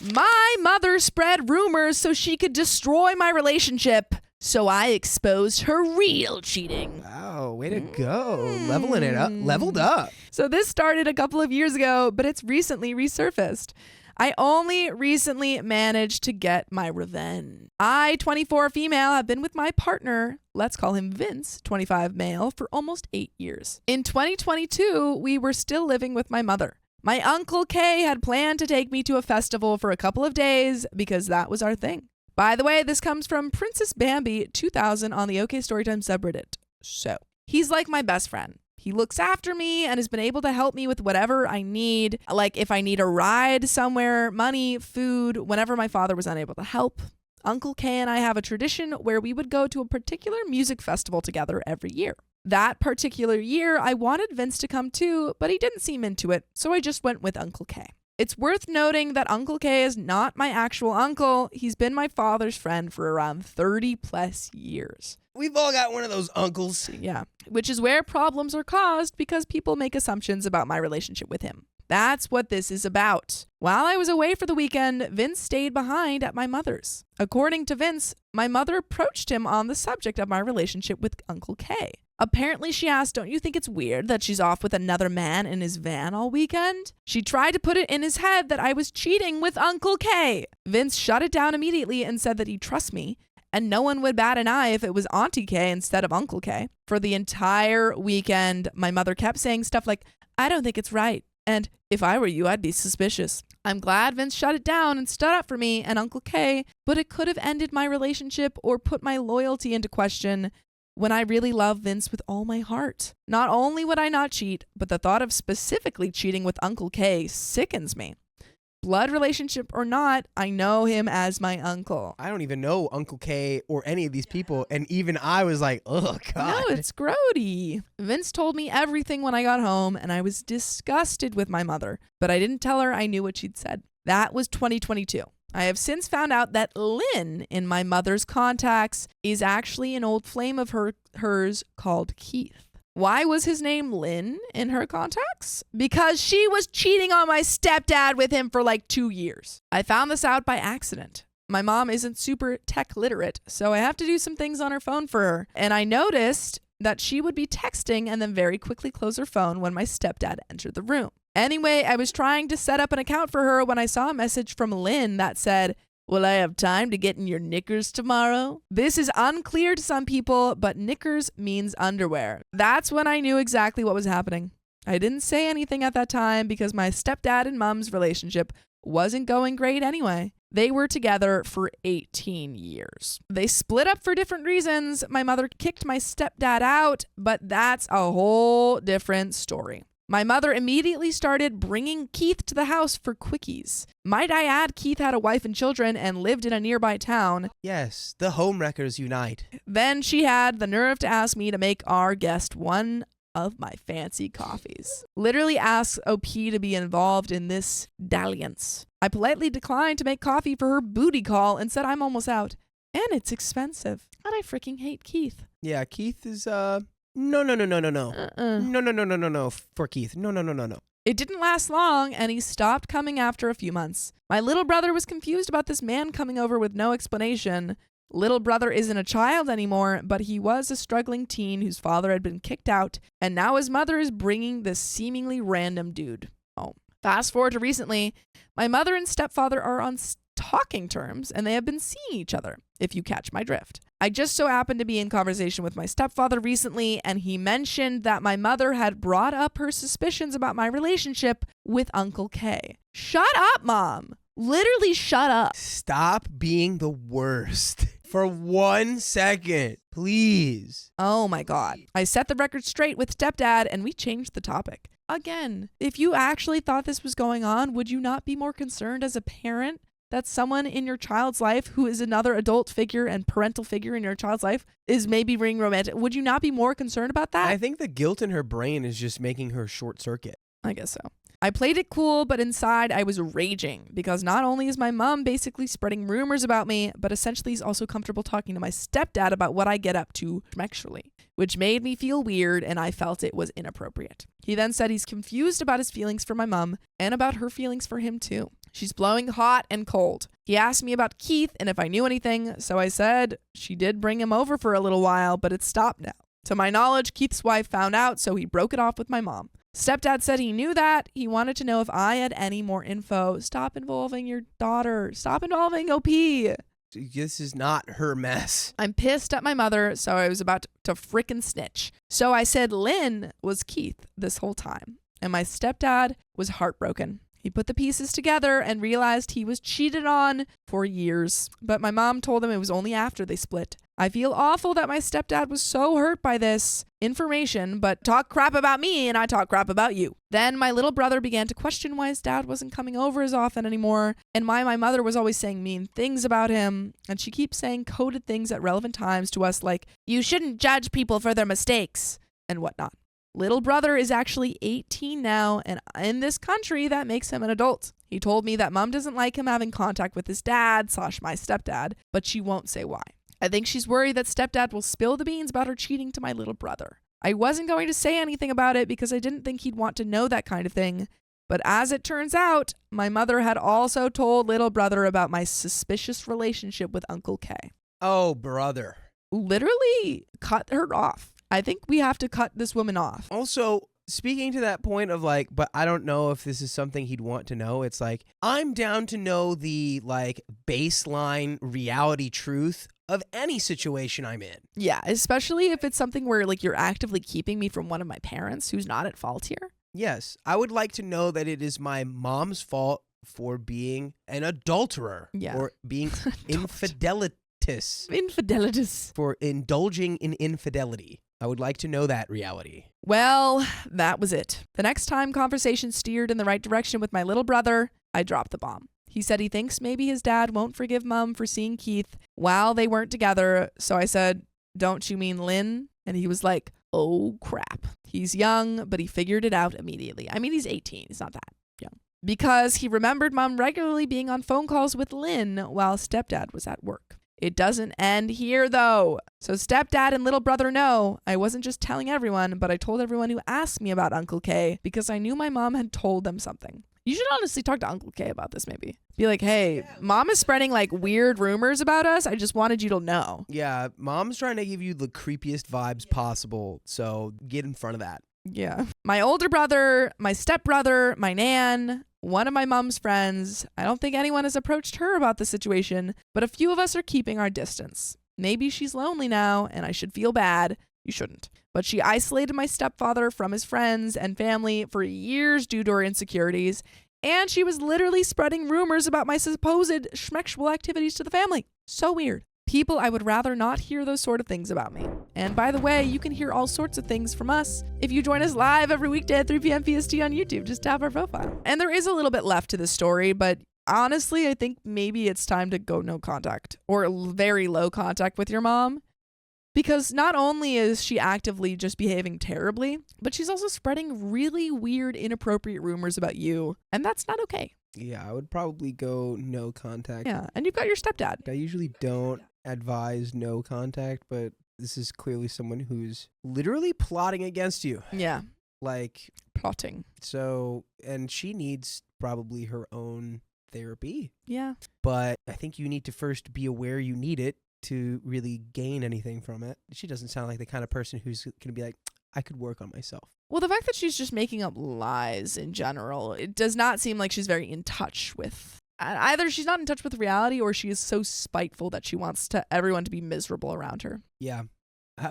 My mother spread rumors so she could destroy my relationship. So I exposed her real cheating. Wow, way to go. Leveling it up. Leveled up. So this started a couple of years ago, but it's recently resurfaced. I only recently managed to get my revenge. I, 24 female, have been with my partner, let's call him Vince, 25 male, for almost 8 years. In 2022, we were still living with my mother. My Uncle K had planned to take me to a festival for a couple of days because that was our thing. By the way, this comes from Princess Bambi 2000 on the OK Storytime subreddit. So, he's like my best friend. He looks after me and has been able to help me with whatever I need. Like if I need a ride somewhere, money, food, whenever my father was unable to help. Uncle K and I have a tradition where we would go to a particular music festival together every year. That particular year, I wanted Vince to come too, but he didn't seem into it, so I just went with Uncle K. It's worth noting that Uncle K is not my actual uncle. He's been my father's friend for around 30 plus years. We've all got one of those uncles. Yeah, which is where problems are caused because people make assumptions about my relationship with him. That's what this is about. While I was away for the weekend, Vince stayed behind at my mother's. According to Vince, my mother approached him on the subject of my relationship with Uncle K. Apparently, she asked, "Don't you think it's weird that she's off with another man in his van all weekend?" She tried to put it in his head that I was cheating with Uncle K. Vince shut it down immediately and said that he'd trust me, and no one would bat an eye if it was Auntie K instead of Uncle K. For the entire weekend, my mother kept saying stuff like, "I don't think it's right," and "If I were you, I'd be suspicious." I'm glad Vince shut it down and stood up for me and Uncle K, but it could have ended my relationship or put my loyalty into question when I really love Vince with all my heart. Not only would I not cheat, but the thought of specifically cheating with Uncle K sickens me. Blood relationship or not, I know him as my uncle. I don't even know Uncle K or any of these people, and even I was like, oh, God. No, it's grody. Vince told me everything when I got home, and I was disgusted with my mother, but I didn't tell her I knew what she'd said. That was 2022. I have since found out that Lynn in my mother's contacts is actually an old flame of hers called Keith. Why was his name Lynn in her contacts? Because she was cheating on my stepdad with him for like 2 years. I found this out by accident. My mom isn't super tech literate, so I have to do some things on her phone for her. And I noticed that she would be texting and then very quickly close her phone when my stepdad entered the room. Anyway, I was trying to set up an account for her when I saw a message from Lynn that said, "Will I have time to get in your knickers tomorrow?" This is unclear to some people, but knickers means underwear. That's when I knew exactly what was happening. I didn't say anything at that time because my stepdad and mom's relationship wasn't going great anyway. They were together for 18 years. They split up for different reasons. My mother kicked my stepdad out, but that's a whole different story. My mother immediately started bringing Keith to the house for quickies. Might I add, Keith had a wife and children and lived in a nearby town. Yes, the homewreckers unite. Then she had the nerve to ask me to make our guest one of my fancy coffees. Literally asks OP to be involved in this dalliance. I politely declined to make coffee for her booty call and said I'm almost out. And it's expensive. And I freaking hate Keith. Yeah, Keith is, No. No. For Keith. No. It didn't last long, and he stopped coming after a few months. My little brother was confused about this man coming over with no explanation. Little brother isn't a child anymore, but he was a struggling teen whose father had been kicked out, and now his mother is bringing this seemingly random dude home. Fast forward to recently, my mother and stepfather are on talking terms, and they have been seeing each other, if you catch my drift. I just so happened to be in conversation with my stepfather recently, and he mentioned that my mother had brought up her suspicions about my relationship with Uncle K. Shut up, Mom. Literally shut up. Stop being the worst. For 1 second, please. Oh my God. I set the record straight with stepdad, and we changed the topic. Again, if you actually thought this was going on, would you not be more concerned as a parent that someone in your child's life who is another adult figure and parental figure in your child's life is maybe being romantic? Would you not be more concerned about that? I think the guilt in her brain is just making her short circuit. I guess so. I played it cool, but inside I was raging because not only is my mom basically spreading rumors about me, but essentially is also comfortable talking to my stepdad about what I get up to sexually, which made me feel weird and I felt it was inappropriate. He then said he's confused about his feelings for my mom and about her feelings for him too. She's blowing hot and cold. He asked me about Keith and if I knew anything, so I said she did bring him over for a little while, but it's stopped now. To my knowledge, Keith's wife found out, so he broke it off with my mom. Stepdad said he knew that. He wanted to know if I had any more info. Stop involving your daughter. Stop involving OP. This is not her mess. I'm pissed at my mother, so I was about to frickin' snitch. So I said Lynn was Keith this whole time, and my stepdad was heartbroken. He put the pieces together and realized he was cheated on for years, but my mom told him it was only after they split. I feel awful that my stepdad was so hurt by this information, but talk crap about me and I talk crap about you. Then my little brother began to question why his dad wasn't coming over as often anymore, and why my mother was always saying mean things about him, and she keeps saying coded things at relevant times to us like, you shouldn't judge people for their mistakes, and whatnot. Little brother is actually 18 now, and in this country, that makes him an adult. He told me that mom doesn't like him having contact with his dad / my stepdad, but she won't say why. I think she's worried that stepdad will spill the beans about her cheating to my little brother. I wasn't going to say anything about it because I didn't think he'd want to know that kind of thing, but as it turns out, my mother had also told little brother about my suspicious relationship with Uncle K. Oh, brother. Literally cut her off. I think we have to cut this woman off. Also, speaking to that point of like, but I don't know if this is something he'd want to know. It's like, I'm down to know the like baseline reality truth of any situation I'm in. Yeah, especially if it's something where like you're actively keeping me from one of my parents who's not at fault here. Yes, I would like to know that it is my mom's fault for being an adulterer. Yeah. Or being infidelitus. For indulging in infidelity. I would like to know that reality. Well, that was it. The next time conversation steered in the right direction with my little brother, I dropped the bomb. He said he thinks maybe his dad won't forgive Mom for seeing Keith while they weren't together. So I said, don't you mean Lynn? And he was like, oh crap. He's young, but he figured it out immediately. I mean, he's 18. He's not that young. Because he remembered Mom regularly being on phone calls with Lynn while stepdad was at work. It doesn't end here, though. So stepdad and little brother know I wasn't just telling everyone, but I told everyone who asked me about Uncle K because I knew my mom had told them something. You should honestly talk to Uncle K about this, maybe. Be like, hey, Mom is spreading like weird rumors about us. I just wanted you to know. Yeah, Mom's trying to give you the creepiest vibes possible, so get in front of that. Yeah. My older brother, my stepbrother, my nan, one of my mom's friends. I don't think anyone has approached her about the situation, but a few of us are keeping our distance. Maybe she's lonely now and I should feel bad. You shouldn't. But she isolated my stepfather from his friends and family for years due to her insecurities, and she was literally spreading rumors about my supposed schmexual activities to the family. So weird. People, I would rather not hear those sort of things about me. And by the way, you can hear all sorts of things from us if you join us live every weekday at 3 p.m. PST on YouTube. Just tap our profile. And there is a little bit left to this story, but honestly, I think maybe it's time to go no contact or very low contact with your mom. Because not only is she actively just behaving terribly, but she's also spreading really weird, inappropriate rumors about you. And that's not okay. Yeah, I would probably go no contact. Yeah, and you've got your stepdad. I usually don't advise no contact, but this is clearly someone who's literally plotting against you. Yeah. Like, plotting. So, and she needs probably her own therapy. Yeah. But I think you need to first be aware you need it to really gain anything from it. She doesn't sound like the kind of person who's going to be like, I could work on myself. Well, the fact that she's just making up lies in general, it does not seem like she's very in touch with. Either she's not in touch with reality or she is so spiteful that she wants everyone to be miserable around her. Yeah.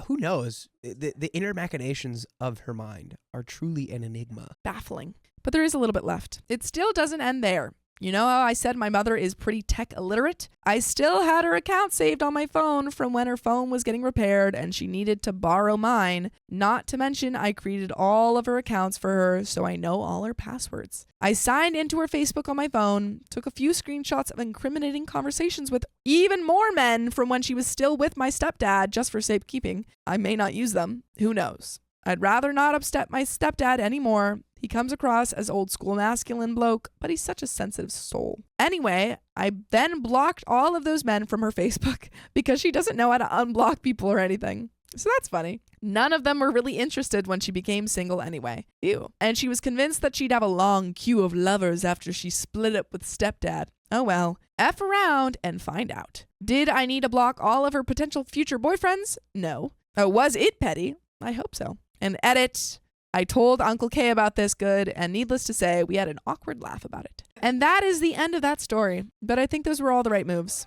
Who knows? The inner machinations of her mind are truly an enigma. Baffling. But there is a little bit left. It still doesn't end there. You know how I said my mother is pretty tech illiterate? I still had her account saved on my phone from when her phone was getting repaired and she needed to borrow mine. Not to mention I created all of her accounts for her so I know all her passwords. I signed into her Facebook on my phone, took a few screenshots of incriminating conversations with even more men from when she was still with my stepdad just for safekeeping. I may not use them. Who knows? I'd rather not upset my stepdad anymore. He comes across as old school masculine bloke, but he's such a sensitive soul. Anyway, I then blocked all of those men from her Facebook because she doesn't know how to unblock people or anything. So that's funny. None of them were really interested when she became single anyway. Ew. And she was convinced that she'd have a long queue of lovers after she split up with stepdad. Oh well. F around and find out. Did I need to block all of her potential future boyfriends? No. Was it petty? I hope so. And edit. I told Uncle K about this good, and needless to say, we had an awkward laugh about it. And that is the end of that story. But I think those were all the right moves.